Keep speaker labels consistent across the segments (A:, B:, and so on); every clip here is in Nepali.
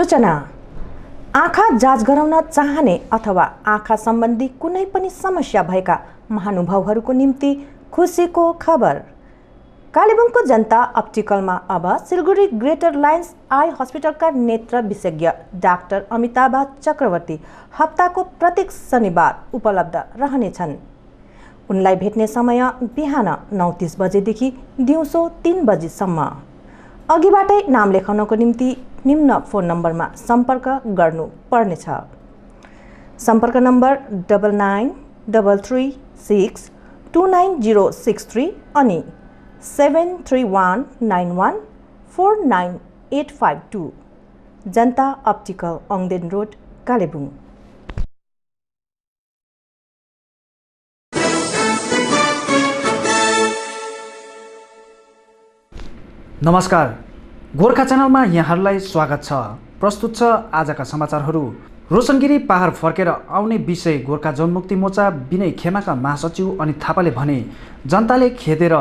A: सूचना। आँखा जाँच गराउन चाहने अथवा आँखा सम्बन्धी कुनै पनि समस्या भएका महानुभावहरूको निम्ति खुसीको खबर। कालेबुङको जनता अप्टिकलमा अब सिलगढी ग्रेटर लायन्स आई हस्पिटलका नेत्र विशेषज्ञ डाक्टर अमिताभ चक्रवर्ती हप्ताको प्रत्येक शनिबार उपलब्ध रहनेछन्। उनलाई भेट्ने समय बिहान 9:30 बजेदेखि दिउँसो 3 बजेसम्म। अघिबाटै नाम लेखाउनको निम्ति निम्न फोन नम्बरमा सम्पर्क गर्नु पर्नेछ। सम्पर्क नम्बर 9933629063 अनि 7319149852। जनता अप्टिकल अङ्देन रोड कालेबुङ।
B: नमस्कार, गोर्खा च्यानलमा यहाँहरूलाई स्वागत छ। प्रस्तुत छ आजका समाचारहरू। रोशनगिरी पहाड फर्केर आउने विषय गोर्खा जनमुक्ति मोर्चा विनय खेमाका महासचिव अनित थापाले भने, जनताले खेदेर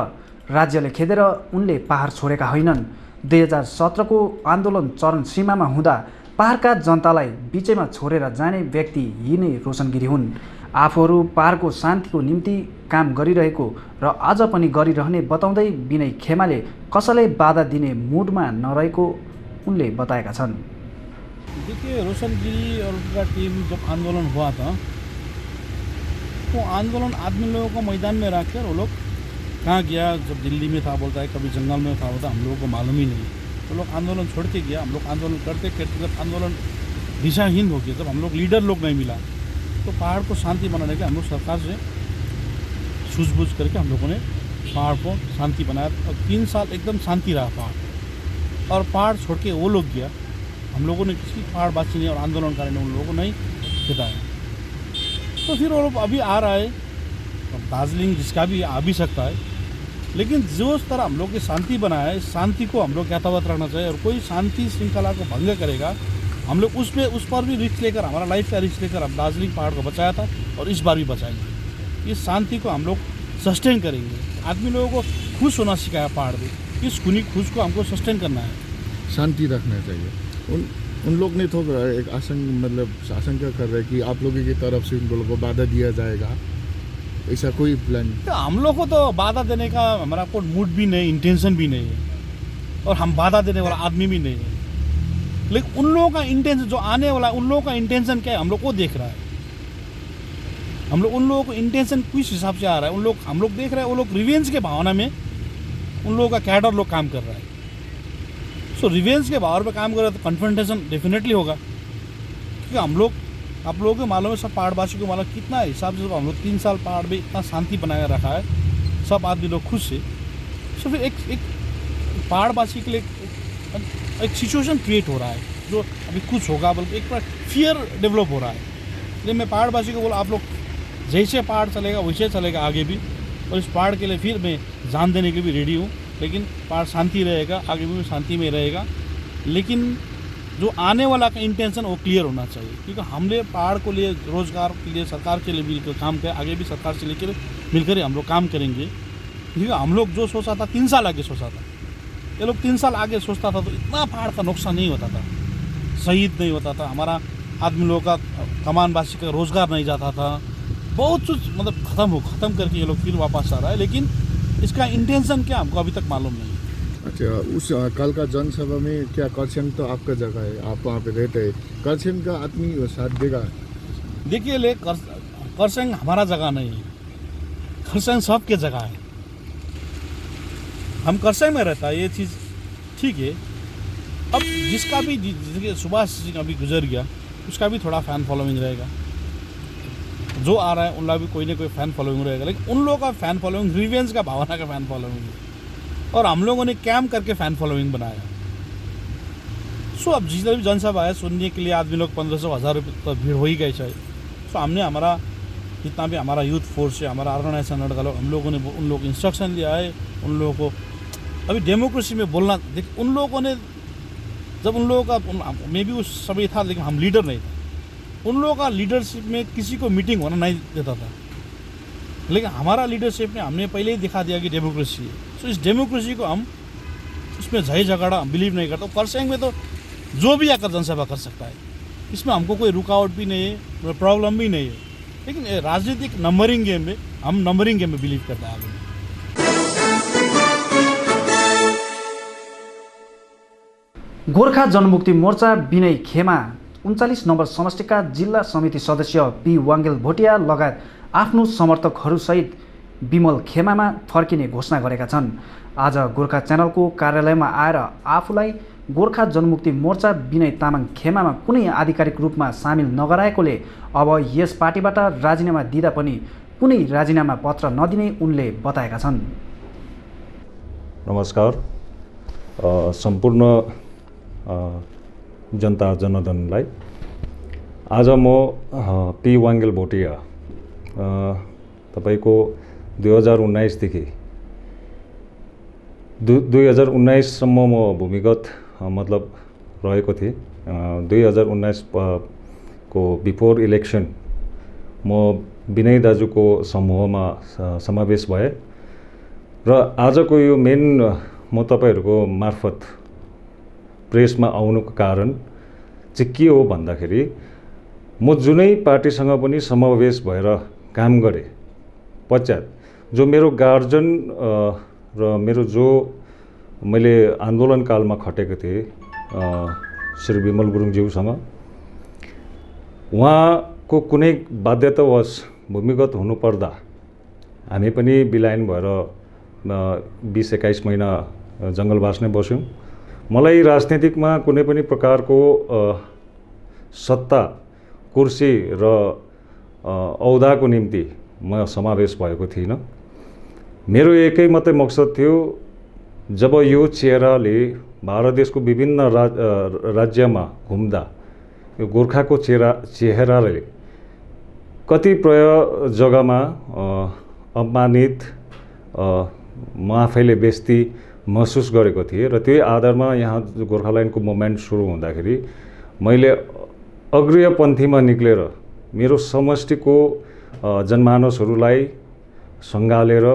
B: राज्यले खेदेर उनले पहाड छोडेका होइनन्। 2017 को आन्दोलन चरण सीमामा हुँदा पहाडका जनतालाई बिचैमा छोडेर जाने व्यक्ति यिनै रोशनगिरी हुन्। आफूहरू पहाडको शान्तिको निम्ति काम गरिरहेको र अझ पनि गरिरहने बताउँदै विनय खेमाले कसैलाई बाधा दिने मुडमा नरहेको उनले बताएका छन्।
C: देखिए, रोशनगिरी और उनका टीम जब आंदोलन हुआ था तो आंदोलन आदमी लोगों को मैदान में रखकर वो लोग कहाँ गया, जब दिल्ली में था बोलता है, कभी जंगल में था बोलता, हम लोगों को मालूम ही नहीं। तो लोग आंदोलन छोड़ के गया। हम लोग आंदोलन करते करते जब आंदोलन दिशाहीन हो गया, जब हम लोग लीडर लोग नहीं मिला, तो पहाड़ को शांति बनाने के हम लोग सरकार से सूझबूझ करके हम लोगों ने पहाड़ को शांति बनाया और 3 साल एकदम शांति रहा पहाड़। और पहाड़ छोड़ के वो लोग गया, हम लोगों ने किसी पहाड़वासी ने और आंदोलनकारी ने उन लोगों को नहीं बताया। तो फिर वो लोग अभी आ रहा है, दार्जिलिंग जिसका भी आ भी सकता है, लेकिन जो तरह हम लोग की शांति बनाया है, शांति को हम लोग यथावत रखना चाहिए। और कोई शांति श्रृंखला को भंग करेगा, हम लोग उस पर भी रिस्क लेकर, हमारा लाइफ का रिस्क लेकर अब दार्जिलिंग पहाड़ को बचाया था और इस बार भी बचाएंगे। इस शांति को हम लोग सस्टेन करेंगे। आदमी लोगों को खुश होना सिखाया पहाड़ में, इस खुनी खुश को हमको सस्टेन करना है,
D: शांति रखना चाहिए। उन लोग ने तो एक आशंका कर रहे हैं कि आप लोगों की तरफ से उन लोगों को बाधा दिया जाएगा, ऐसा कोई प्लान?
C: तो हम लोग को तो बाधा देने का हमारा कोई मूड भी नहीं, इंटेंशन भी नहीं है, और हम बाधा देने वाला आदमी भी नहीं है। लेकिन उन लोगों का इंटेंशन जो आने वाला, उन लोगों का इंटेंशन क्या है, हम लोग को देख रहा है। हम लोग उन लोगों को इंटेंशन किस हिसाब से आ रहा है, हम लोग देख रहे हैं। वो लोग रिवेंज के भावना में उन लोगों का कैडर लोग काम कर रहा है। सो रिवेंज के भाव पे काम कर रहे तो कन्फ्रंटेशन डेफिनेटली होगा, क्योंकि हम लोग, आप लोगों को मालूम है, सब पहाड़वासी को मालूम कितना हिसाब से हम लोग 3 साल पहाड़ में इतना शांति बनाया रखा है, सब आदमी लोग खुश से। सो फिर एक पहाड़वासी के लिए एक सिचुएशन क्रिएट हो रहा है जो अभी कुछ होगा, बल्कि एक फियर डेवलप हो रहा है। इसलिए मैं पहाड़वासी को बोला, आप लोग जैसे पहाड़ चलेगा वैसे चलेगा आगे भी, और इस पहाड़ के लिए फिर मैं जान देने के भी रेडी हूँ। लेकिन पहाड़ शांति रहेगा, आगे भी शांति में रहेगा। लेकिन जो आने वाला का इंटेंशन वो क्लियर होना चाहिए, क्योंकि हमने पहाड़ को लिए, रोजगार के लिए, सरकार के लिए मिलकर काम करें, आगे भी सरकार से लेकर मिलकर हम लोग काम करेंगे। क्योंकि हम लोग जो सोचा था 3 साल आगे सोचा था, ये लोग 3 साल आगे सोचता था तो इतना पहाड़ का नुकसान नहीं होता था, शहीद नहीं होता था, हमारा आदमी लोगों का, कमानवासी का रोजगार नहीं जाता था, बहुत कुछ मतलब ख़त्म करके ये लोग फिर वापस आ रहा है। लेकिन इसका इंटेंशन क्या हमको अभी तक मालूम नहीं।
D: अच्छा, उस कल का जनसभा में क्या करछन तो आपका जगह है, आप वहाँ पे रहते हैं, करछन का आदमी साथ देगा?
C: देखिए, करसंग हमारा जगह नहीं है, करसंग सबके जगह है। हम करसंग में रहता है, ये चीज़ ठीक है। अब जिसका भी, जिसके सुभाष जी का भी गुजर गया, उसका भी थोड़ा फैन फॉलोइंग रहेगा। जो आ रहा है उन लोग भी कोई ना कोई फैन फॉलोइंग रहेगा, लेकिन उन लोगों का फैन फॉलोइंग रिवेंज का भावना का फैन फॉलोइंग है, और हम लोगों ने कैम्प करके फैन फॉलोइंग बनाया। सो अब जितना भी जनसभा है सुनने के लिए आदमी लोग 1500-1000 रुपये तो भीड़ हो ही गए चाहिए। सो हमने हमारा जितना भी हमारा यूथ फोर्स है, हमारा ऑर्गेनाइजेशन लड़का लोग, हम लोगों ने उन लोगों को इंस्ट्रक्शन दिया है। उन लोगों को अभी डेमोक्रेसी में बोलना, देख उन लोगों ने, जब उन लोगों का, मैं भी उस समय था लेकिन हम लीडर नहीं था, उन लोगों का लीडरशिप में किसी को मीटिंग होना नहीं देता था। लेकिन हमारा लीडरशिप में हमने पहले ही दिखा दिया कि डेमोक्रेसी है। सो इस डेमोक्रेसी को हम, उसमें झगड़ा हम बिलीव नहीं करते। करसेंग में तो जो भी आकर जनसभा कर सकता है, इसमें हमको कोई रुकावट भी नहीं है, प्रॉब्लम भी नहीं है। लेकिन राजनीतिक नंबरिंग गेम में, हम नंबरिंग गेम में बिलीव करता है आगे।
B: गोर्खा जनमुक्ति मोर्चा विनय खेमा 39 नम्बर समष्टिका जिल्ला समिति सदस्य पी वाङ्गेल भोटिया लगायत आफ्नो समर्थकहरूसहित विमल खेमामा फर्किने घोषणा गरेका छन्। आज गोर्खा च्यानलको कार्यालयमा आएर आफूलाई गोर्खा जनमुक्ति मोर्चा विनय तामाङ खेमामा कुनै आधिकारिक रूपमा सामेल नगराएकोले अब यस पार्टीबाट राजीनामा दिँदा पनि कुनै राजीनामा पत्र नदिने उनले बताएका छन्।
E: नमस्कार, सम्पूर्ण जनता जनार्दनलाई आज म पी वाङ्गेल भोटिया तपाईको 2019 देखि 2019 सम्म म भूमिगत मतलब रहेको थिएँ। 2019 को बिफोर इलेक्सन म विनय दाजुको समूहमा समावेश भए र आजको यो मेन म तपाईहरुको मार्फत प्रेसमा आउनुको कारण चाहिँ के हो भन्दाखेरि म जुनै पार्टीसँग पनि समावेश भएर काम गरे पश्चात जो मेरो गार्जियन र मेरो जो मैले आन्दोलन कालमा खटेको थिएँ श्री विमल गुरुङज्यूसँग उहाँको कुनै बाध्यतावश भूमिगत हुनुपर्दा हामी पनि बिलायन भएर 20-21 महिना जङ्गलवास नै बस्यौँ। मलाई राजनीतिकमा कुनै पनि प्रकारको सत्ता कुर्सी र औदाको निम्ति म समावेश भएको थिइनँ। मेरो एकै मात्रै मकसद थियो, जब यो चेहराले भारत देशको विभिन्न राज्यमा घुम्दा यो गोर्खाको चेहराले कतिपय जग्गामा अपमानित म आफैले बेइज्जती महसुस गरेको थिएँ र त्यही आधारमा यहाँ गोर्खाल्यान्डको मुभमेन्ट सुरु हुँदाखेरि मैले अग्रियपन्थीमा निक्लेर मेरो समष्टिको जनमानसहरूलाई सँगालेर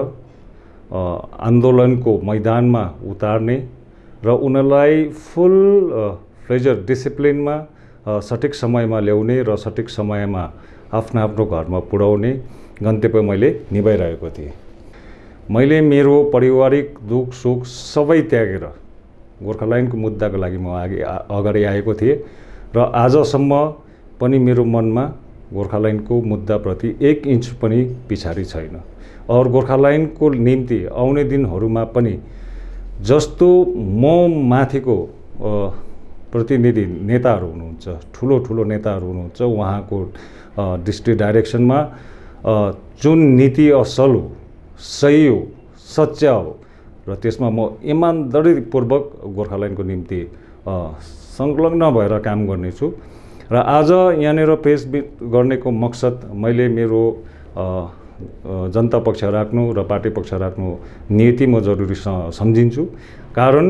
E: आन्दोलनको मैदानमा उतार्ने र उनीहरूलाई फुल फ्लेजर डिसिप्लिनमा सठिक समयमा ल्याउने र सठिक समयमा आफ्नो घरमा पुर्याउने गन्तव्य मैले निभाइरहेको थिएँ। मैले मेरो पारिवारिक दुख सुख सबै त्यागेर गोर्खाल्यान्डको मुद्दाको लागि म अगाडि आएको थिएँ र आजसम्म पनि मेरो मनमा गोर्खाल्यान्डको मुद्दाप्रति 1 इन्च पनि पिछाडी छैन। और गोर्खाल्यान्डको निम्ति आउने दिनहरूमा पनि जस्तो म माथिको प्रतिनिधि नेताहरू हुनुहुन्छ, ठुलो नेताहरू हुनुहुन्छ, उहाँको डिस्ट्रिक्ट डाइरेक्सनमा जुन नीति असल हो, सही हो, सच्चा हो र त्यसमा म इमानदारीपूर्वक गोर्खाल्यान्डको निम्ति संलग्न भएर काम गर्नेछु। र आज यहाँनिर प्रेस गर्नेको मकसद मैले मेरो जनता पक्ष राख्नु र पार्टी पक्ष राख्नु नीति म जरुरी सम्झिन्छु। कारण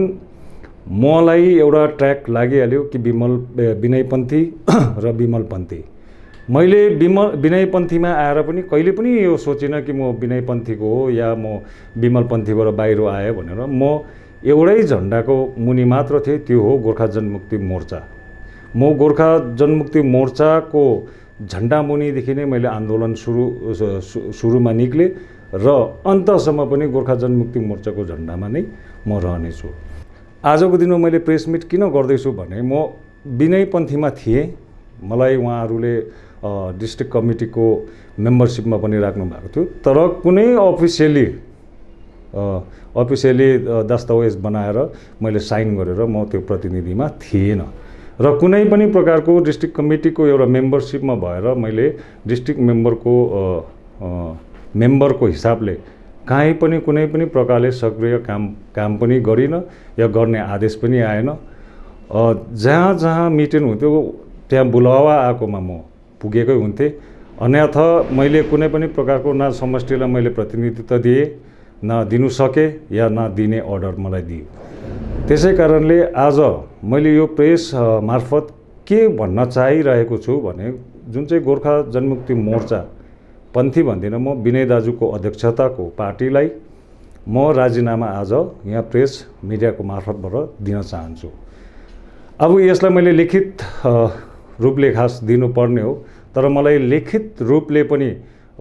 E: मलाई एउटा ट्र्याक लागिहाल्यो कि विनयपन्थी र विमलपन्थी। मैले विनयपन्थीमा आएर पनि कहिले पनि यो सोचिनँ कि म विनयपन्थीको हो या म विमलपन्थीबाट बाहिर आएँ भनेर। म एउटै झन्डाको मुनि मात्र थिएँ, त्यो हो गोर्खा जनमुक्ति मोर्चा। म गोर्खा जनमुक्ति मोर्चाको झन्डा मुनिदेखि नै मैले आन्दोलन सुरुमा निक्लेँ र अन्तसम्म पनि गोर्खा जनमुक्ति मोर्चाको झन्डामा नै म रहनेछु। आजको दिनमा मैले प्रेस मिट किन गर्दैछु भने म विनयपन्थीमा थिएँ। मलाई उहाँहरूले डिस्ट्रिक्ट कमिटीको मेम्बरसिपमा पनि राख्नु भएको थियो, तर कुनै अफिसियली दस्तावेज बनाएर मैले साइन गरेर म त्यो प्रतिनिधिमा थिएन र कुनै पनि प्रकारको डिस्ट्रिक्ट कमिटीको एउटा मेम्बरसिपमा भएर मैले डिस्ट्रिक्ट मेम्बरको हिसाबले कहीँ पनि कुनै पनि प्रकारले सक्रिय काम पनि गरिनँ या गर्ने आदेश पनि आएन। जहाँ मिटिङ हुन्थ्यो त्यहाँ बुलावा आएकोमा म पुगेकै हुन्थेँ। अन्यथा मैले कुनै पनि प्रकारको न समष्टिलाई मैले प्रतिनिधित्व दिएँ, न दिनु सके या न दिने अर्डर मलाई दियो। त्यसै कारणले आज मैले यो प्रेस मार्फत के भन्न चाहिरहेको छु भने जुन चाहिँ गोर्खा जनमुक्ति मोर्चा पन्थी भन्दिनँ म, विनय दाजुको अध्यक्षताको पार्टीलाई म राजीनामा आज यहाँ प्रेस मिडियाको मार्फतबाट दिन चाहन्छु। अब यसलाई मैले लिखित रूपले खास दिनुपर्ने हो, तर मलाई लिखित रूपले पनि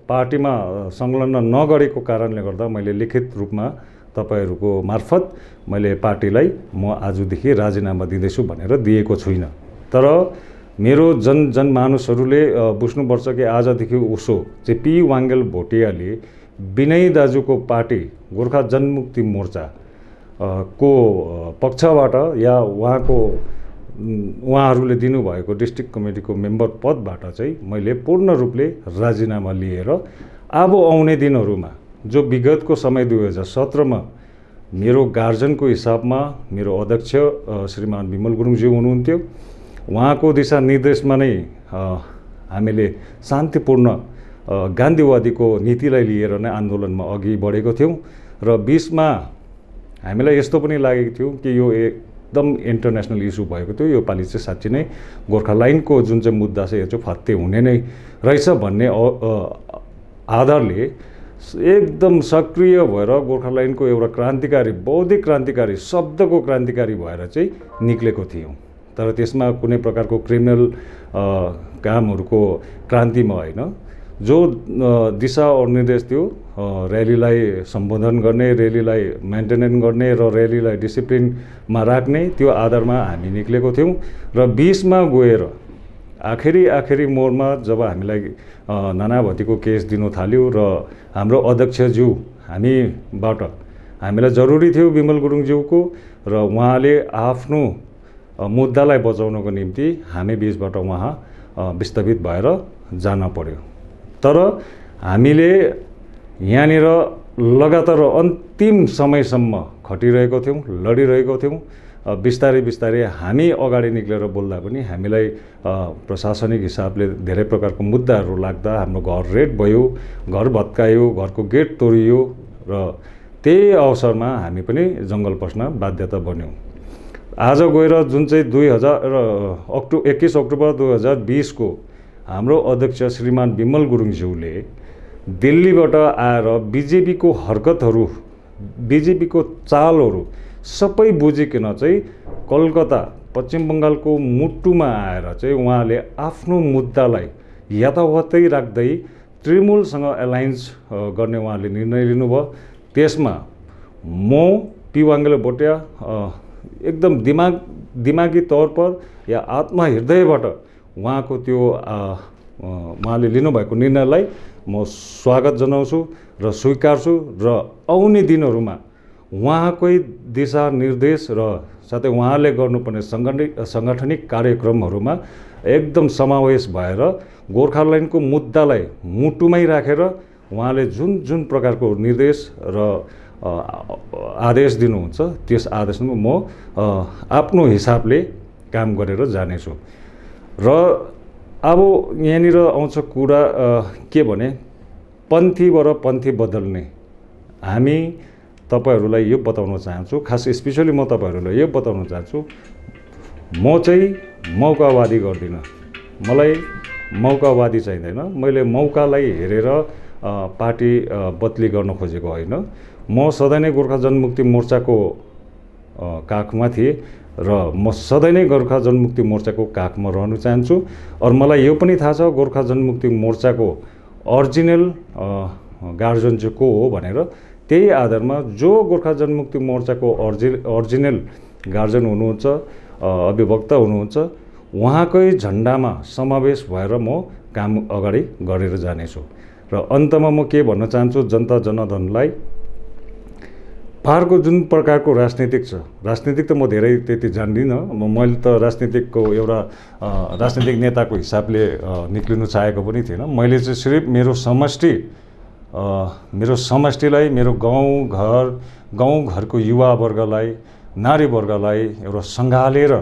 E: पार्टीमा संलग्न नगरेको कारणले गर्दा मैले लिखित रूपमा तपाईहरूको मार्फत मैले पार्टीलाई म आजदेखि राजीनामा दिँदैछु भनेर दिएको छुइनँ। तर मेरो जनमानसहरूले बुझ्नुपर्छ कि आजदेखि उसो चाहिँ पी वाङ्गेल भोटियाले विनय दाजुको पार्टी गोर्खा जनमुक्ति मोर्चा को पक्षबाट या उहाँहरूले दिनुभएको डिस्ट्रिक्ट कमिटीको मेम्बर पदबाट चाहिँ मैले पूर्ण रूपले राजीनामा लिएर अब आउने दिनहरूमा जो विगतको समय 2017मा मेरो गार्जनको हिसाबमा मेरो अध्यक्ष श्रीमान विमल गुरुङज्यू हुनुहुन्थ्यो। उहाँको दिशानिर्देशमा नै हामीले शान्तिपूर्ण गान्धीवादीको नीतिलाई लिएर नै आन्दोलनमा अघि बढेको थियौँ र 20मा हामीलाई यस्तो पनि लागेको थियो कि यो एकदम इन्टरनेसनल इस्यु भएको थियो, यो पालि चाहिँ साँच्ची नै गोर्खाल्यान्डको जुन चाहिँ मुद्दा छ यो चाहिँ फत्ते हुने नै रहेछ भन्ने आधारले एकदम सक्रिय भएर गोर्खाल्यान्डको एउटा क्रान्तिकारी बौद्धिक क्रान्तिकारी शब्दको क्रान्तिकारी भएर चाहिँ निक्लेको थियौँ। तर त्यसमा कुनै प्रकारको क्रिमिनल कामहरूको क्रान्तिमा होइन, जो दिशा और निर्देश थियो र्यालीलाई सम्बोधन गर्ने, र्यालीलाई मेन्टेनेन्स गर्ने र र्यालीलाई डिसिप्लिनमा राख्ने, त्यो आधारमा हामी निक्लेको थियौँ। र 20मा गएर आखिरी मोडमा जब हामीलाई नानाभतीको केस दिनु थाल्यो र हाम्रो अध्यक्षज्यू हामीलाई जरुरी थियो विमल गुरुङज्यूको, र उहाँले आफ्नो मुद्दालाई बचाउनको निम्ति हामी बीचबाट उहाँ विस्थापित भएर जान पर्यो। तर हामीले यहाँनिर लगातार अन्तिम समयसम्म खटिरहेको थियौँ, लडिरहेको थियौँ। बिस्तारै हामी अगाडि निक्लेर बोल्दा पनि हामीलाई प्रशासनिक हिसाबले धेरै प्रकारको मुद्दाहरू लाग्दा हाम्रो घर रेड भयो, घर भत्कायो, घरको गेट तोडियो र त्यही अवसरमा हामी पनि जङ्गल पस्न बाध्यता बन्यौँ। आज गएर जुन चाहिँ 21 अक्टोबर 2020 को हाम्रो अध्यक्ष श्रीमान विमल गुरुङज्यूले दिल्लीबाट आएर बिजेपीको हरकतहरू, बिजेपीको चालहरू सबै बुझिकन चाहिँ कलकत्ता पश्चिम बङ्गालको मुटुमा आएर चाहिँ उहाँले आफ्नो मुद्दालाई यथावतै राख्दै तृणमूलसँग एलायन्स गर्ने उहाँले निर्णय लिनुभयो। त्यसमा म पी वाङ्गेल भोटिया एकदम दिमागी तौर पर या आत्महृदयबाट उहाँको त्यो उहाँले लिनुभएको निर्णयलाई म स्वागत जनाउँछु र स्वीकार्छु र आउने दिनहरूमा उहाँकै दिशानिर्देश र साथै उहाँले गर्नुपर्ने साङ्गठनिक कार्यक्रमहरूमा एकदम समावेश भएर गोर्खाल्यान्डको मुद्दालाई मुटुमै राखेर उहाँले जुन प्रकारको निर्देश र आदेश दिनुहुन्छ त्यस आदेशमा म आफ्नो हिसाबले काम गरेर जानेछु। र अब यहाँनिर आउँछ कुरा के भने पन्थीबाट पन्थी बदल्ने। हामी तपाईहरूलाई यो बताउन चाहन्छु, खास स्पेसली म तपाईहरूलाई यो बताउन चाहन्छु, म चाहिँ मौकावादी गर्दिनँ। मलाई मौकावादी चाहिँदैन। मैले मौकालाई हेरेर पार्टी बदली गर्न खोजेको होइन। म सधैँ नै गोर्खा जनमुक्ति मोर्चाको काखमा थिएँ र म सधैँ नै गोर्खा जनमुक्ति मोर्चाको काखमा रहन चाहन्छु। और मलाई यो पनि थाहा छ गोर्खा जनमुक्ति मोर्चाको ओरिजिनल गार्जियन चाहिँ को हो भनेर। त्यही आधारमा जो गोर्खा जनमुक्ति मोर्चाको ओरिजिनल गार्जियन हुनुहुन्छ, अभिवक्ता हुनुहुन्छ, उहाँकै झन्डामा समावेश भएर म काम अगाडि गरेर जानेछु। र अन्तमा म के भन्न चाहन्छु जनता जनार्दनलाई, पहाडको जुन प्रकारको राजनीतिक छ, राजनीतिक त म धेरै त्यति जान्दिनँ। मैले त राजनीतिकको एउटा राजनीतिक नेताको हिसाबले निक्लिनु चाहेको पनि थिएन। मैले चाहिँ सिर्फ मेरो समष्टिलाई, मेरो गाउँघरको युवावर्गलाई, नारीवर्गलाई एउटा सँगालेर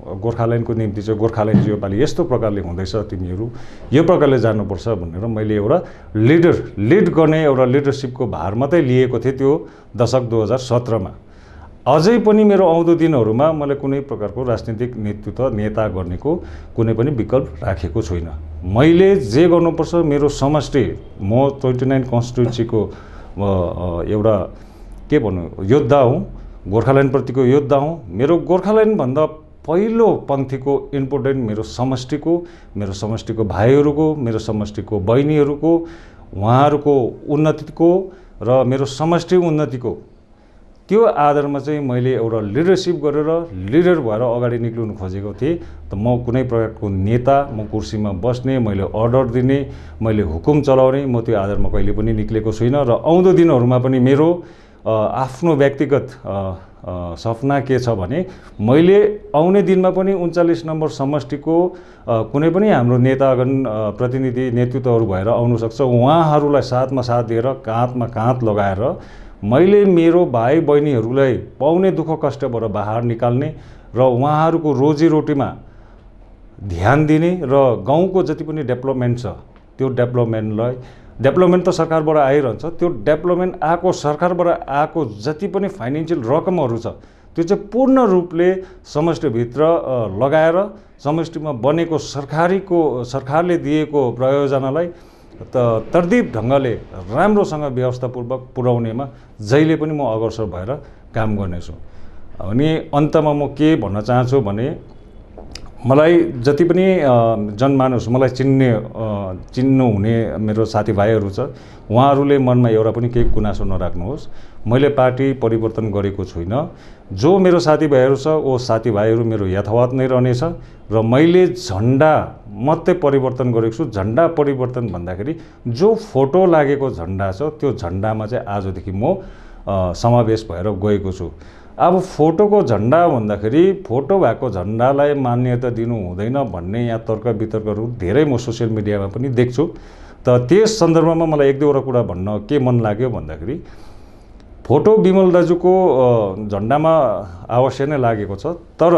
E: गोर्खाल्यान्डको निम्ति चाहिँ गोर्खाल्यान्ड योपालि यस्तो प्रकारले हुँदैछ, तिमीहरू यो प्रकारले जानुपर्छ भनेर मैले एउटा लिड गर्ने एउटा लिडरसिपको भार मात्रै लिएको थिएँ त्यो दशक 2017मा। अझै पनि मेरो आउँदो दिनहरूमा मलाई कुनै प्रकारको राजनीतिक नेतृत्व नेता गर्नेको कुनै पनि विकल्प राखेको छुइनँ। मैले जे गर्नुपर्छ मेरो समष्टि, म 29 कन्स्टिट्युन्सीको एउटा के भन्नु योद्धा हुँ, गोर्खाल्यान्डप्रतिको योद्धा हुँ। मेरो गोर्खाल्यान्डभन्दा पहिलो पङ्क्तिको इम्पोर्टेन्ट मेरो समष्टिको भाइहरूको, मेरो समष्टिको बहिनीहरूको, उहाँहरूको उन्नतिको र मेरो समष्टि उन्नतिको त्यो आधारमा चाहिँ मैले एउटा लिडरसिप गरेर लिडर भएर अगाडि निक्लिनु खोजेको थिएँ। त म कुनै प्रकारको नेता, म कुर्सीमा बस्ने, मैले अर्डर दिने, मैले हुकुम चलाउने, म त्यो आधारमा कहिले पनि निक्लेको छुइनँ। र आउँदो दिनहरूमा पनि मेरो आफ्नो व्यक्तिगत सपना के छ भने मैले आउने दिनमा पनि 39 नम्बर समष्टिको कुनै पनि हाम्रो नेतागण प्रतिनिधि नेतृत्वहरू भएर आउनु सक्छ। उहाँहरूलाई साथमा साथ दिएर काँधमा काँध लगाएर मैले मेरो भाइ बहिनीहरूलाई पाउने दुःख कष्टबाट बाहर निकाल्ने र उहाँहरूको रोजीरोटीमा ध्यान दिने र गाउँको जति पनि डेभलपमेन्ट छ त्यो डेभलपमेन्ट त सरकारबाट आइरहन्छ। त्यो डेभलपमेन्ट आएको सरकारबाट आएको जति पनि फाइनेन्सियल रकमहरू छ त्यो चाहिँ पूर्ण रूपले समष्टिभित्र लगाएर समष्टिमा बनेको सरकारले दिएको प्रयोजनालाई तरतीब ढङ्गले राम्रोसँग व्यवस्थापूर्वक पुर्याउनेमा जहिले पनि म अग्रसर भएर काम गर्नेछु। अनि अन्तमा म के भन्न चाहन्छु भने मलाई जति पनि जनमानस मलाई चिन्नु हुने मेरो साथीभाइहरू छ उहाँहरूले मनमा एउटा पनि केही गुनासो नराख्नुहोस्। मैले पार्टी परिवर्तन गरेको छुइनँ। जो मेरो साथीभाइहरू छ ओ साथीभाइहरू मेरो यथावत नै रहनेछ र मैले झन्डा मात्रै परिवर्तन गरेको छु। झन्डा परिवर्तन भन्दाखेरि जो फोटो लागेको झन्डा छ त्यो झन्डामा चाहिँ आजदेखि म समावेश भएर गएको छु। अब फोटोको झन्डा भन्दाखेरि फोटो भएको झन्डालाई मान्यता दिनु हुँदैन भन्ने यहाँ तर्क वितर्कहरू धेरै म सोसियल मिडियामा पनि देख्छु। त त्यस सन्दर्भमा मलाई एक दुईवटा कुरा भन्न के मन लाग्यो भन्दाखेरि फोटो बिमल दाजुको झन्डामा अवश्य नै लागेको छ। तर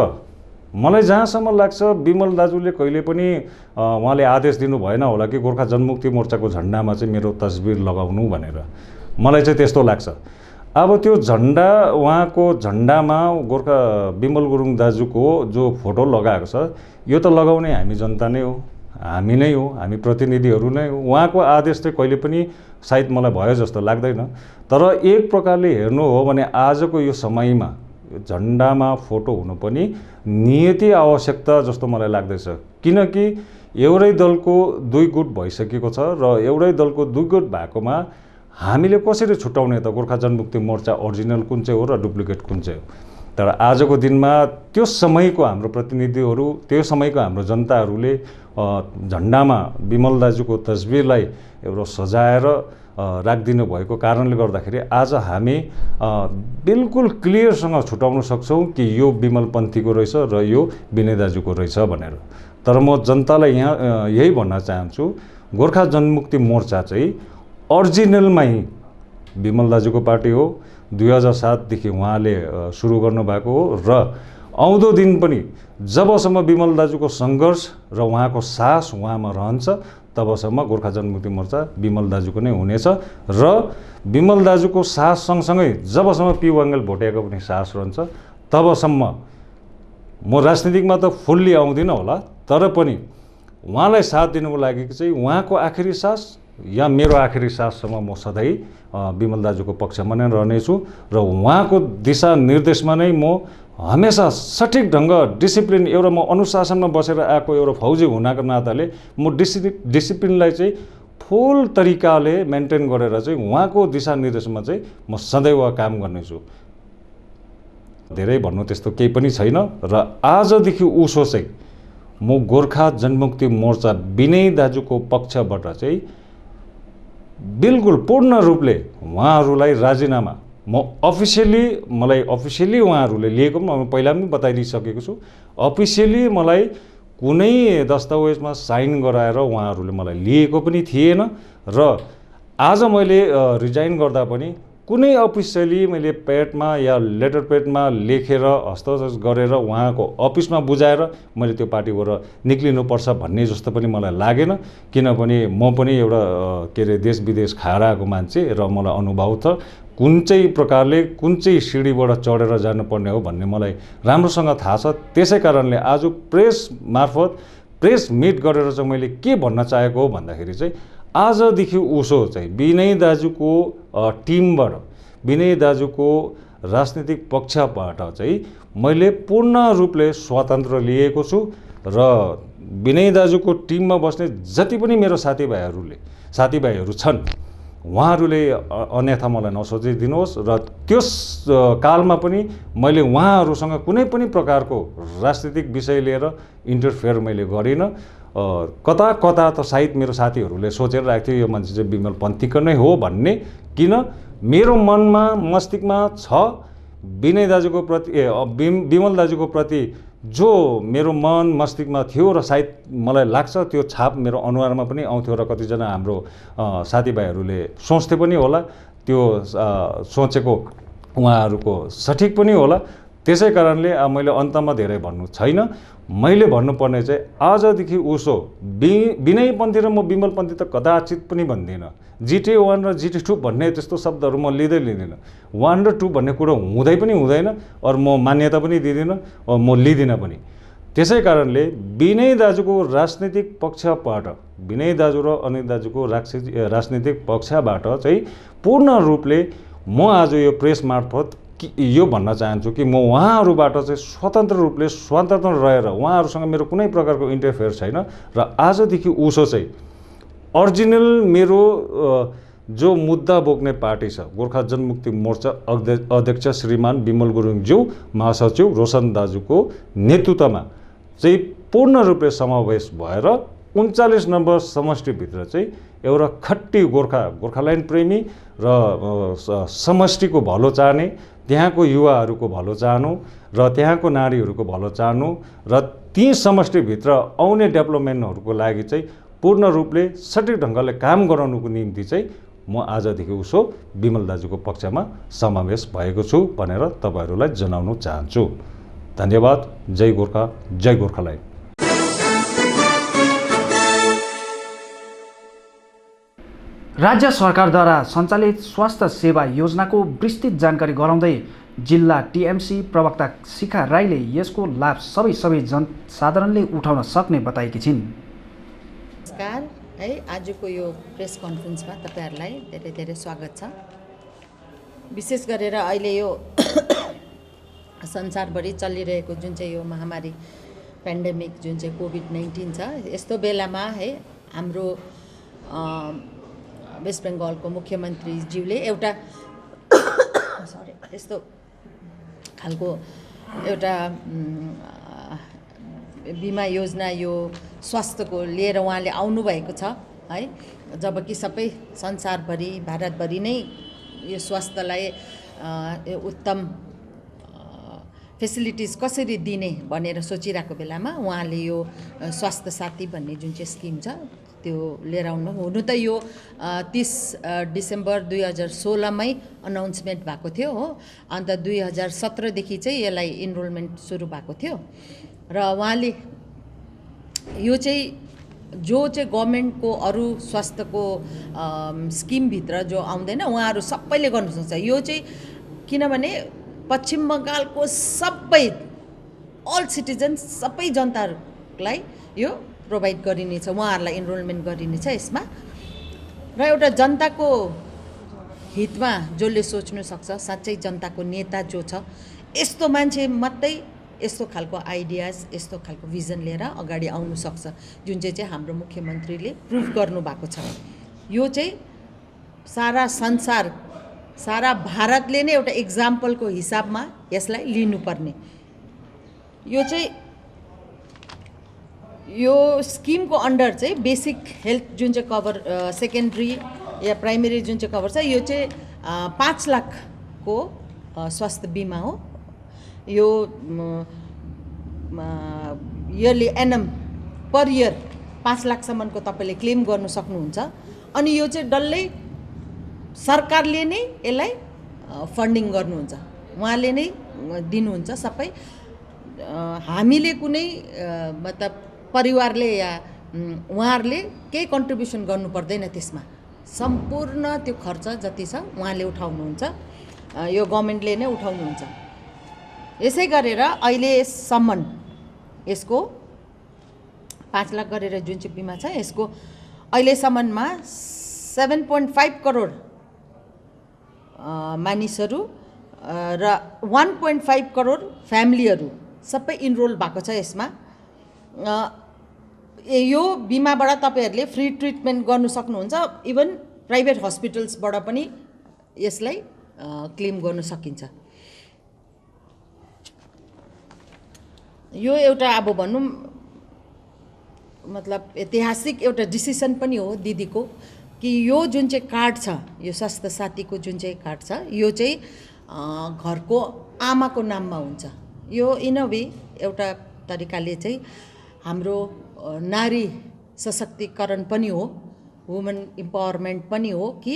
E: मलाई जहाँसम्म लाग्छ बिमल दाजुले कहिले पनि उहाँले आदेश दिनु भएन होला कि गोर्खा जनमुक्ति मोर्चाको झन्डामा चाहिँ मेरो तस्बिर लगाउनु भनेर। मलाई चाहिँ त्यस्तो लाग्छ। अब त्यो झन्डा उहाँको झन्डामा गोर्खा बिमल गुरुङ दाजुको जो फोटो लगाएको छ यो त लगाउने हामी जनता नै हो, हामी नै हो, हामी प्रतिनिधिहरू नै हो। उहाँको आदेश चाहिँ कहिले पनि सायद मलाई भयो जस्तो लाग्दैन। तर एक प्रकारले हेर्नु हो भने आजको यो समयमा झन्डामा फोटो हुनु पनि नियति आवश्यकता जस्तो मलाई लाग्दैछ। किनकि एउटै दलको दुई गुट भइसकेको छ र एउटै दलको दुई गुट भएकोमा हामीले कसरी छुट्याउने त गोर्खा जनमुक्ति मोर्चा ओरिजिनल कुन चाहिँ हो र डुप्लिकेट कुन चाहिँ हो। तर आजको दिनमा त्यो समयको हाम्रो प्रतिनिधिहरू, त्यो समयको हाम्रो जनताहरूले झन्डामा बिमल दाजुको तस्बिरलाई एउटा सजाएर राखिदिनु भएको कारणले गर्दाखेरि आज हामी बिल्कुल क्लियरसँग छुटाउन सक्छौँ कि यो बिमलपन्थीको रहेछ र यो विनय दाजुको रहेछ भनेर। तर म जनतालाई यहाँ यही भन्न चाहन्छु, गोर्खा जनमुक्ति मोर्चा चाहिँ ओरिजिनलमै बिमल दाजुको पार्टी हो। 2007 देखि उहाँले सुरु गर्नुभएको हो र आउँदो दिन पनि जबसम्म बिमल दाजुको सङ्घर्ष र उहाँको साहस उहाँमा रहन्छ तबसम्म गोर्खा जनमुक्ति मोर्चा बिमल दाजुको नै हुनेछ। र बिमल दाजुको साहस सँगसँगै जबसम्म पी वाङ्गेल भोटियाको पनि साहस रहन्छ तबसम्म म राजनीतिकमा त फुल्ली आउँदिनँ होला, तर पनि उहाँलाई साथ दिनुको लागि चाहिँ उहाँको आखिरी सास या मेरो आखिरी साससम्म म सधैँ बिमल दाजुको पक्षमा नै रहनेछु र उहाँको दिशा निर्देशमा नै म हमेसा सठिक ढङ्ग डिसिप्लिन एउटा म अनुशासनमा बसेर आएको एउटा फौजी हुनाको नाताले म डिसिप्लिनलाई चाहिँ फुल तरिकाले मेन्टेन गरेर चाहिँ उहाँको दिशा निर्देशमा चाहिँ म सदैव काम गर्नेछु। धेरै भन्नु त्यस्तो केही पनि छैन र आजदेखि उसो चाहिँ म गोर्खा जनमुक्ति मोर्चा विनय दाजुको पक्षबाट चाहिँ बिल्कुल पूर्ण रूपले उहाँहरूलाई राजीनामा मलाई अफिसियली उहाँहरूले लिएको पनि म पहिला पनि बताइदिइसकेको छु। अफिसियली मलाई कुनै दस्तावेजमा साइन गराएर उहाँहरूले मलाई लिएको पनि थिएन र आज मैले रिजाइन गर्दा पनि कुनै अफिसियली मैले पेडमा या लेटर पेडमा लेखेर हस्ताक्षर गरेर उहाँको अफिसमा बुझाएर मैले त्यो पार्टीबाट निक्लिनुपर्छ भन्ने जस्तो पनि मलाई लागेन। किनभने म पनि एउटा देश विदेश खाएर आएको मान्छे र मलाई अनुभव छ कुन चाहिँ प्रकारले कुन चाहिँ सिँढीबाट चढेर जानुपर्ने हो भन्ने मलाई राम्रोसँग थाहा छ। त्यसै कारणले आज प्रेस मार्फत प्रेस मिट गरेर चाहिँ मैले के भन्न चाहेको हो भन्दाखेरि चाहिँ आजदेखि उसो चाहिँ विनय दाजुको टिमबाट, विनय दाजुको राजनीतिक पक्षबाट चाहिँ मैले पूर्ण रूपले स्वतन्त्र लिएको छु र विनय दाजुको टिममा बस्ने जति पनि मेरो साथीभाइहरू छन् उहाँहरूले अन्यथा मलाई नसोचिदिनुहोस् र त्यस कालमा पनि मैले उहाँहरूसँग कुनै पनि प्रकारको राजनीतिक विषय लिएर इन्टरफेयर मैले गरिनँ। कता कता त सायद मेरो साथीहरूले सोचेर राख्थ्यो यो मान्छे चाहिँ विमलपन्थीको नै हो भन्ने, किन मेरो मनमा मस्तिष्कमा छ विनय दाजुको प्रति विमल दाजुको प्रति जो मेरो मन मस्तिष्कमा थियो र सायद मलाई लाग्छ त्यो छाप मेरो अनुहारमा पनि आउँथ्यो र कतिजना हाम्रो साथीभाइहरूले सोच्थे पनि होला, त्यो सोचेको उहाँहरूको सठिक पनि होला। त्यसै कारणले मैले अन्तमा धेरै भन्नु छैन। मैले भन्नुपर्ने चाहिँ आजदेखि उसो विनयपन्थी र म विमलपन्थी त कदाचित पनि भन्दिनँ। GTA 1 र GTA 2 भन्ने त्यस्तो शब्दहरू म लिँदिनँ। 1 र 2 भन्ने कुरो हुँदै पनि हुँदैन, अरू म मान्यता पनि दिँदिनँ, म लिँदिनँ पनि। त्यसै कारणले विनय दाजुको राजनीतिक पक्षबाट, विनय दाजु र अनिल दाजुको राजनीतिक पक्षबाट चाहिँ पूर्ण रूपले म आज यो प्रेस मार्फत यो भन्न चाहन्छु कि म उहाँहरूबाट चाहिँ स्वतन्त्र रूपले स्वतन्त्र रहेर उहाँहरूसँग मेरो कुनै प्रकारको इन्टरफेयर छैन र आजदेखि उसो चाहिँ ओरिजिनल मेरो जो मुद्दा बोक्ने पार्टी छ गोर्खा जनमुक्ति मोर्चा अध्यक्ष श्रीमान विमल गुरुङज्यू, महासचिव रोशन दाजुको नेतृत्वमा चाहिँ पूर्ण रूपले समावेश भएर 39 नम्बर समष्टिभित्र चाहिँ एउटा खट्टी गोर्खाल्यान्ड प्रेमी र समष्टिको भलो चाहने, त्यहाँको युवाहरूको भलो चाहनु र त्यहाँको नारीहरूको भलो चाहनु र ती समष्टिभित्र आउने डेभलपमेन्टहरूको लागि चाहिँ पूर्ण रूपले सठिक ढङ्गले काम गराउनुको निम्ति चाहिँ म आजदेखि उसो विमल दाजुको पक्षमा समावेश भएको छु भनेर तपाईँहरूलाई जनाउन चाहन्छु। धन्यवाद। जय गोर्खा, जय गोर्खाल्यान्ड।
B: राज्य सरकारद्वारा सञ्चालित स्वास्थ्य सेवा योजनाको विस्तृत जानकारी गराउँदै जिल्ला टिएमसी प्रवक्ता शिखा राईले यसको लाभ सबै जनसाधारणले उठाउन सक्ने बताएकी छिन्।
F: नमस्कार है, आजको यो प्रेस कन्फरेन्समा तपाईहरुलाई धेरै धेरै स्वागत छ। विशेष गरेर अहिले यो संसारभरि चलिरहेको जुन चाहिँ यो महामारी पेन्डेमिक जुन चाहिँ कोभिड-19 छ, यस्तो बेलामा है हाम्रो वेस्ट बेङ्गलको मुख्यमन्त्रीज्यूले एउटा यस्तो खालको एउटा बिमा योजना यो स्वास्थ्यको लिएर उहाँले आउनुभएको छ है। जबकि सबै संसारभरि भारतभरि नै यो स्वास्थ्यलाई उत्तम फेसिलिटिज कसरी दिने भनेर सोचिरहेको बेलामा उहाँले यो स्वास्थ्य साथी भन्ने जुन चाहिँ स्किम छ त्यो लिएर आउनु। हुनु त यो 30 डिसेम्बर 2016 मै अनाउन्समेन्ट भएको थियो हो, अन्त 2017 देखि चाहिँ यसलाई इनरोलमेन्ट सुरु भएको थियो र उहाँले यो चाहिँ जो चाहिँ गभर्मेन्टको अरू स्वास्थ्यको स्किमभित्र जो आउँदैन उहाँहरू सबैले गर्नु सक्छ। यो चाहिँ किनभने पश्चिम बङ्गालको सबै अल सिटिजन्स सबै जनताहरूलाई यो प्रोभाइड गरिनेछ, उहाँहरूलाई इनरोलमेन्ट गरिनेछ यसमा। र एउटा जनताको हितमा जसले सोच्नु सक्छ, साँच्चै जनताको नेता जो छ, यस्तो मान्छे मात्रै यस्तो खालको आइडियाज, यस्तो खालको भिजन लिएर अगाडि आउनु सक्छ, जुन चाहिँ हाम्रो मुख्यमन्त्रीले प्रुभ गर्नुभएको छ। यो चाहिँ सारा संसार, सारा भारतले नै एउटा एक्जाम्पलको हिसाबमा यसलाई लिनुपर्ने। यो चाहिँ यो स्किमको अन्डर चाहिँ बेसिक हेल्थ जुन चाहिँ कभर, सेकेन्ड्री या प्राइमेरी जुन चाहिँ कभर छ, यो चाहिँ 5 लाखको स्वास्थ्य बिमा हो। यो इयरली एनम पर इयर 5 लाखसम्मको तपाईँले क्लेम गर्नु सक्नुहुन्छ। अनि यो चाहिँ डल्लै सरकारले नै यसलाई फन्डिङ गर्नुहुन्छ, उहाँले नै दिनुहुन्छ सबै। हामीले कुनै मतलब परिवारले या उहाँहरूले केही कन्ट्रिब्युसन गर्नु पर्दैन, त्यसमा सम्पूर्ण त्यो खर्च जति छ उहाँले उठाउनुहुन्छ, यो गभर्मेन्टले नै उठाउनुहुन्छ। यसै गरेर अहिलेसम्म यसको 5 लाख गरेर जुन चाहिँ बिमा छ, यसको अहिलेसम्ममा 7.5 करोड मानिसहरू र 1.5 करोड फ्यामिलीहरू सबै इनरोल भएको छ यसमा। यो बिमाबाट तपाईँहरूले फ्री ट्रिटमेन्ट गर्नु सक्नुहुन्छ। इभन प्राइभेट हस्पिटल्सबाट पनि यसलाई क्लेम गर्न सकिन्छ। यो एउटा अब भनौँ मतलब ऐतिहासिक एउटा डिसिसन पनि हो दिदीको कि यो जुन चाहिँ कार्ड छ, यो स्वास्थ्य साथीको जुन चाहिँ कार्ड छ, यो चाहिँ घरको आमाको नाममा हुन्छ। यो इन अ वे एउटा तरिकाले चाहिँ हाम्रो नारी सशक्तिकरण पनि हो, वुमन इम्पावरमेन्ट पनि हो कि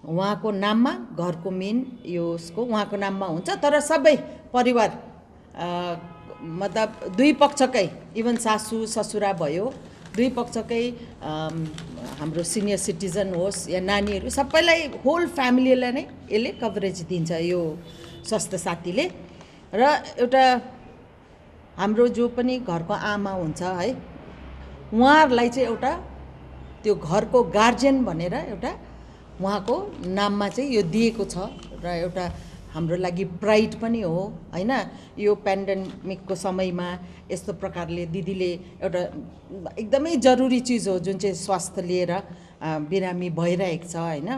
F: उहाँको नाममा घरको मेन यो उसको उहाँको नाममा हुन्छ। तर सबै परिवार मतलब दुई पक्षकै इभन सासू ससुरा भयो, दुई पक्षकै हाम्रो सिनियर सिटिजन होस् या नानीहरू सबैलाई होल फ्यामिलीलाई नै यसले कभरेज दिन्छ यो स्वास्थ्य साथीले। र एउटा हाम्रो जो पनि घरको आमा हुन्छ है, उहाँहरूलाई चाहिँ एउटा त्यो घरको गार्जियन भनेर एउटा उहाँको नाममा चाहिँ यो दिएको छ र एउटा हाम्रो लागि प्राइड पनि हो हैन। यो पेन्डेमिकको समयमा यस्तो प्रकारले दिदीले एउटा एकदमै जरुरी चिज हो जुन चाहिँ स्वास्थ्य लिएर बिरामी भइरहेको छ हैन,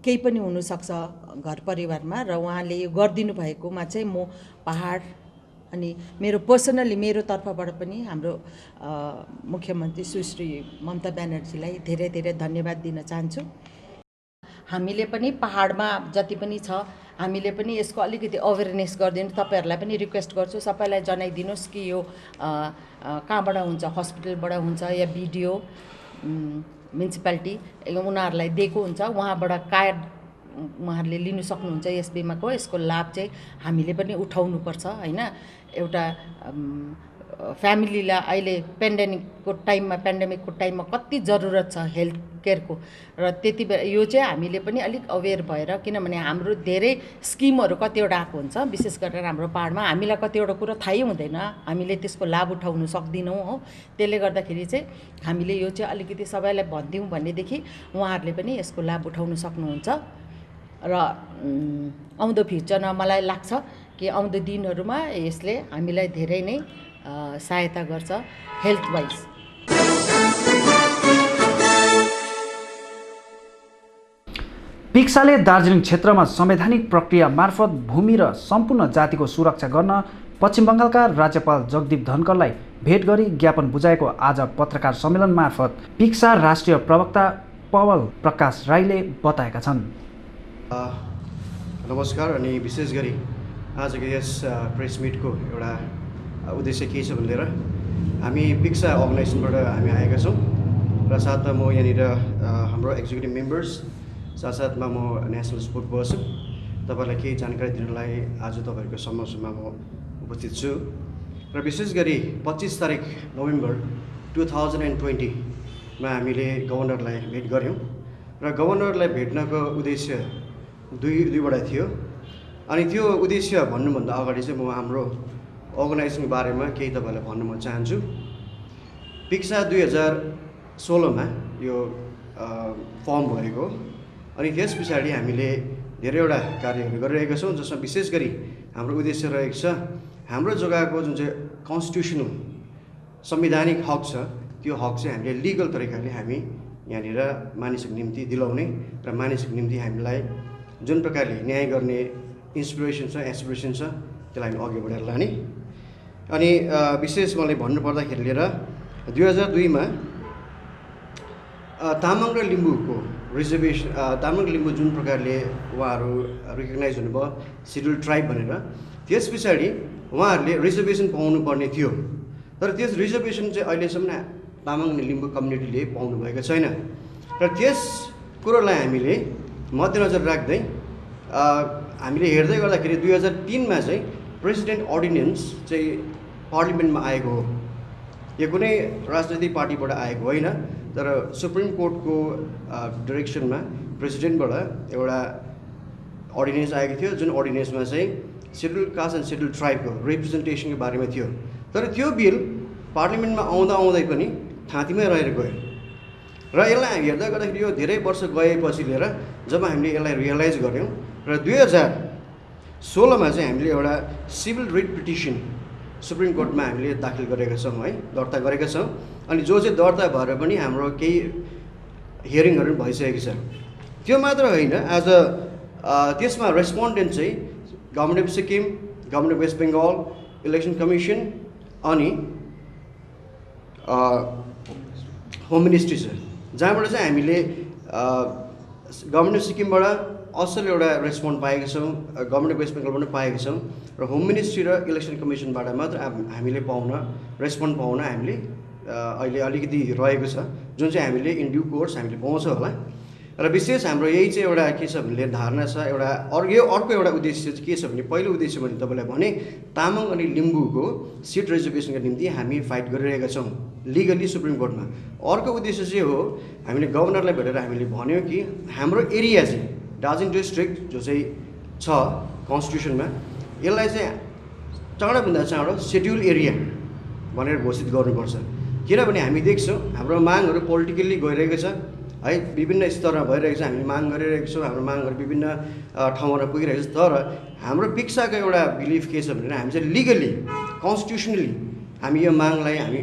F: केही पनि हुनसक्छ घर परिवारमा, र उहाँले यो गरिदिनु भएकोमा चाहिँ म पहाड अनि मेरो पर्सनली मेरो तर्फबाट पनि हाम्रो मुख्यमन्त्री सुश्री ममता ब्यानर्जीलाई धेरै धेरै धन्यवाद दिन चाहन्छु। हामीले पनि पहाडमा जति पनि छ हामीले पनि यसको अलिकति अवेरनेस गरिदिनु, तपाईँहरूलाई पनि रिक्वेस्ट गर्छु सबैलाई जनाइदिनुहोस् कि यो कहाँबाट हुन्छ, हस्पिटलबाट हुन्छ या बिडिओ म्युनिसिपालिटी उनीहरूलाई दिएको हुन्छ, उहाँबाट कार्ड उहाँहरूले लिनु सक्नुहुन्छ यस बिमाको। यसको लाभ चाहिँ हामीले पनि उठाउनुपर्छ हैन। एउटा फ्यामिलीलाई अहिले पेन्डेमिकको टाइममा कति जरुरत छ हेल्थ केयरको, र त्यति बेला यो चाहिँ हामीले पनि अलिक अवेर भएर, किनभने हाम्रो धेरै स्किमहरू कतिवटा आएको हुन्छ विशेष गरेर हाम्रो पहाडमा, हामीलाई कतिवटा कुरो थाहै हुँदैन, हामीले त्यसको लाभ उठाउनु सक्दैनौँ हो। त्यसले गर्दाखेरि चाहिँ हामीले यो चाहिँ अलिकति सबैलाई भनिदिउँ भनेदेखि उहाँहरूले पनि यसको लाभ उठाउनु सक्नुहुन्छ। र आउँदो फ्युचरमा मलाई लाग्छ कि आउँदो दिनहरूमा यसले हामीलाई धेरै नै सहायता गर्छ हेल्थ वाइज।
B: पिक्साले दार्जिलिङ क्षेत्रमा संवैधानिक प्रक्रिया मार्फत भूमि र सम्पूर्ण जातिको सुरक्षा गर्न पश्चिम बङ्गालका राज्यपाल जगदीप धनकरलाई भेट गरी ज्ञापन बुझाएको आज पत्रकार सम्मेलन मार्फत पिक्सा राष्ट्रिय प्रवक्ता पवल प्रकाश राईले बताएका छन्।
G: नमस्कार। अनि विशेष गरी आजको यस प्रेस मिटको एउटा उद्देश्य के छ भनेर हामी पिक्सा अर्गनाइजेसनबाट हामी आएका छौँ र साथमा म यहाँनिर हाम्रो एक्जिक्युटिभ मेम्बर्स साथसाथमा म नेसनल स्पोर्ट पर्सन तपाईँलाई केही जानकारी दिनलाई आज तपाईँहरूको समक्षमा म उपस्थित छु। र विशेष गरी 25 तारिक नोभेम्बर 2020मा हामीले गभर्नरलाई भेट गऱ्यौँ र गभर्नरलाई भेट्नको उद्देश्य दुईवटा थियो। अनि त्यो उद्देश्य भन्नुभन्दा अगाडि चाहिँ म हाम्रो अर्गनाइजेसनको बारेमा केही तपाईँलाई भन्न म चाहन्छु। पिक्सा 2016मा यो फर्म भएको, अनि त्यस पछाडि हामीले धेरैवटा कार्यहरू गरिरहेका छौँ, जसमा विशेष गरी हाम्रो उद्देश्य रहेको छ हाम्रो जग्गाको जुन चाहिँ कन्स्टिट्युसनल संवैधानिक हक छ त्यो हक चाहिँ हामीले लिगल तरिकाले हामी यहाँनिर मानिसको निम्ति दिलाउने र मानिसको निम्ति हामीलाई जुन प्रकारले न्याय गर्ने इन्सपिरेसन छ, एस्पिरेसन छ, त्यसलाई हामी अघि बढेर लाने। अनि विशेष मलाई भन्नुपर्दाखेरि लिएर 2002मा तामाङ र लिम्बूको रिजर्भेसन, तामाङ लिम्बू जुन प्रकारले उहाँहरू रिकगनाइज हुनुभयो सेड्युल ट्राइब भनेर, त्यस पछाडि उहाँहरूले रिजर्भेसन पाउनुपर्ने थियो, तर त्यस रिजर्भेसन चाहिँ अहिलेसम्म तामाङ लिम्बू कम्युनिटीले पाउनुभएको छैन। र त्यस कुरोलाई हामीले मध्यनजर राख्दै हामीले हेर्दै गर्दाखेरि 2003मा चाहिँ प्रेसिडेन्ट अर्डिनेन्स चाहिँ पार्लिमेन्टमा आएको हो। यो कुनै राजनैतिक पार्टीबाट आएको होइन, तर सुप्रिम कोर्टको डिरेक्सनमा प्रेसिडेन्टबाट एउटा अर्डिनेन्स आएको थियो, जुन अर्डिनेन्समा चाहिँ सेड्युल कास्ट एन्ड सेड्युल ट्राइबको रिप्रेजेन्टेसनको बारेमा थियो। तर त्यो बिल पार्लिमेन्टमा आउँदै पनि थाँतीमै रहेर गयो र यसलाई हेर्दा गर्दाखेरि यो धेरै वर्ष गएपछि लिएर जब हामीले यसलाई रियलाइज गऱ्यौँ र 16मा चाहिँ हामीले एउटा सिभिल रिट पिटिसन सुप्रिम कोर्टमा हामीले दाखिल गरेका छौँ है, दर्ता गरेका छौँ। अनि जो चाहिँ दर्ता भएर पनि हाम्रो केही हियरिङहरू भइसकेको छ। त्यो मात्र होइन, आज त्यसमा रेस्पोन्डेन्ट चाहिँ government of Sikkim, government of West Bengal, election commission अनि होम मिनिस्ट्री छ, जहाँबाट चाहिँ हामीले गभर्मेन्ट अफ सिक्किमबाट असल एउटा रेस्पोन्ड पाएका छौँ, गभर्मेन्ट अफ वेस्ट बेङ्गलबाट पाएका छौँ र होम मिनिस्ट्री र इलेक्सन कमिसनबाट मात्र हामीले रेस्पोन्ड पाउन हामीले अहिले अलिकति रहेको छ, जुन चाहिँ हामीले इन ड्यु कोर्स हामीले पाउँछ होला। र विशेष हाम्रो यही चाहिँ एउटा के छ भन्ने धारणा छ। एउटा अर्को एउटा उद्देश्य चाहिँ के छ भने, पहिलो उद्देश्य भने तपाईँलाई भने तामाङ अनि लिम्बूको सिट रिजर्भेसनको निम्ति हामी फाइट गरिरहेका छौँ लिगली सुप्रिम कोर्टमा। अर्को उद्देश्य चाहिँ हो, हामीले गभर्नरलाई भेटेर हामीले भन्यौँ कि हाम्रो एरिया चाहिँ दार्जिलिङ डिस्ट्रिक्ट जो चाहिँ छ कन्स्टिट्युसनमा, यसलाई चाहिँ चाँडोभन्दा चाँडो सेड्युल एरिया भनेर घोषित गर्नुपर्छ। किनभने हामी देख्छौँ हाम्रो मागहरू पोलिटिकल्ली गइरहेको छ है, विभिन्न स्तरमा भइरहेको छ, हामीले माग गरिरहेको छौँ, हाम्रो मागहरू विभिन्न ठाउँमा पुगिरहेको छ। तर हाम्रो पिक्साको एउटा बिलिफ के छ भनेर हामी चाहिँ लिगली कन्स्टिट्युसनली हामी यो मागलाई हामी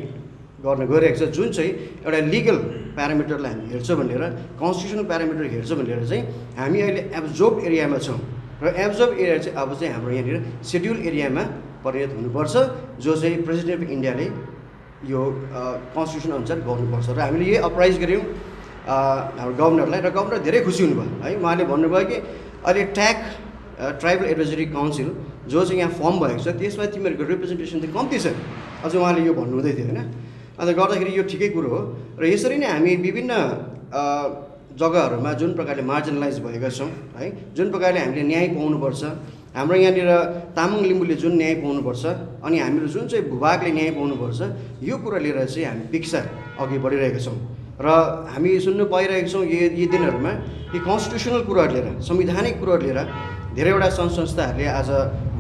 G: गर्न गइरहेको छ, जुन चाहिँ एउटा लिगल प्यारामिटरलाई हामी हेर्छौँ भनेर, कन्स्टिट्युसनल प्यारामिटर हेर्छौँ भनेर चाहिँ हामी अहिले एब्जर्भ एरियामा छौँ। र एब्जर्भ एरिया चाहिँ अब चाहिँ हाम्रो यहाँनिर सेड्युल एरियामा परिणत हुनुपर्छ, जो चाहिँ प्रेसिडेन्ट अफ इन्डियाले यो कन्स्टिट्युसन अनुसार गर्नुपर्छ। र हामीले यही अप्राइज गऱ्यौँ हाम्रो गभर्नरलाई, र गभर्नर धेरै खुसी हुनुभयो है। उहाँले भन्नुभयो कि अहिले ट्याग ट्राइबल एडभाइजरी काउन्सिल जो चाहिँ यहाँ फर्म भएको छ, त्यसमा तिमीहरूको रिप्रेजेन्टेसन चाहिँ कम्ती छ, अझ उहाँले यो भन्नुहुँदै थियो होइन। अन्त गर्दाखेरि यो ठिकै कुरो हो। र यसरी नै हामी विभिन्न जग्गाहरूमा जुन प्रकारले मार्जिनलाइज भएका छौँ है, जुन प्रकारले हामीले न्याय पाउनुपर्छ, हाम्रो यहाँनिर तामाङ लिम्बूले जुन न्याय पाउनुपर्छ अनि हामीहरू जुन चाहिँ भूभागले न्याय पाउनुपर्छ, यो कुरा लिएर चाहिँ हामी पिक्सा अघि बढिरहेका छौँ। र हामी सुन्नु पाइरहेका छौँ यी दिनहरूमा कि कन्स्टिट्युसनल कुराहरू लिएर, संवैधानिक कुराहरू लिएर धेरैवटा सङ्घ संस्थाहरूले आज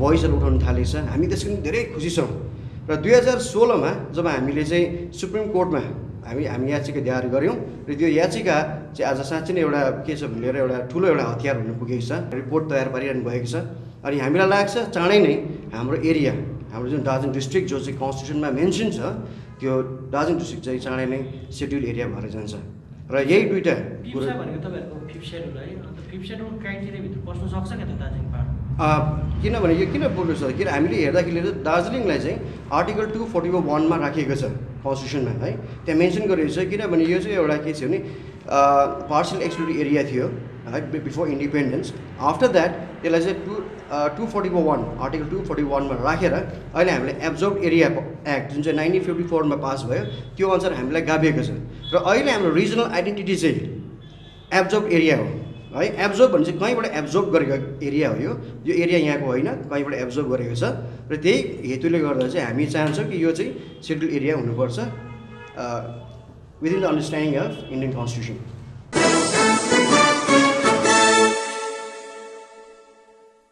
G: भोइसहरू उठाउन थालेको छ। हामी त्यसको निम्ति धेरै खुसी छौँ। र 2016मा जब हामीले चाहिँ सुप्रिम कोर्टमा हामी याचिका दायर गऱ्यौँ, र त्यो याचिका चाहिँ आज साँच्चै नै एउटा के छ भनेर एउटा ठुलो एउटा हतियार हुन पुगेको छ। रिपोर्ट तयार पारिरहनु भएको छ। अनि हामीलाई लाग्छ चाँडै नै हाम्रो एरिया, हाम्रो जुन दार्जिलिङ डिस्ट्रिक्ट जो चाहिँ कन्स्टिट्युसनमा मेन्सन छ, त्यो दार्जिलिङ डिस्ट्रिक्ट चाहिँ चाँडै नै सेड्युल एरिया भएर जान्छ। र यही दुईवटा कुरो
H: भनेको तपाईँहरूको फिफ्थ सेड्युल है, अन्त फिफ्थ सेड्युल क्राइटेरियाभित्र पस्न सक्छ क्या त दार्जिलिङ पाहाड?
G: किनभने यो किन बोल्नु छ, किन हामीले हेर्दाखेरि दार्जिलिङलाई चाहिँ आर्टिकल 241मा राखिएको छ कन्स्टिट्युसनमा है, त्यहाँ मेन्सन गरिएको छ। किनभने यो चाहिँ एउटा के छ भने पार्सल एक्सक्लुडेड एरिया थियो है बिफोर इन्डिपेन्डेन्स। आफ्टर द्याट त्यसलाई चाहिँ 241 आर्टिकल 241मा राखेर अहिले हामीले एब्जर्भ एरिया एक्ट जुन चाहिँ 1954मा पास भयो, त्यो अनुसार हामीलाई गाभिएको छ। र अहिले हाम्रो रिजनल आइडेन्टिटी चाहिँ एब्जर्भ एरिया हो है। एब्जर्भ भने चाहिँ कहीँबाट एब्जर्भ गरेको एरिया हो, यो एरिया यहाँको होइन, कहीँबाट एब्जर्भ गरेको छ। र त्यही हेतुले गर्दा चाहिँ हामी चाहन्छौँ कि यो चाहिँ सेड्युल एरिया हुनुपर्छ within the understanding of Indian constitution.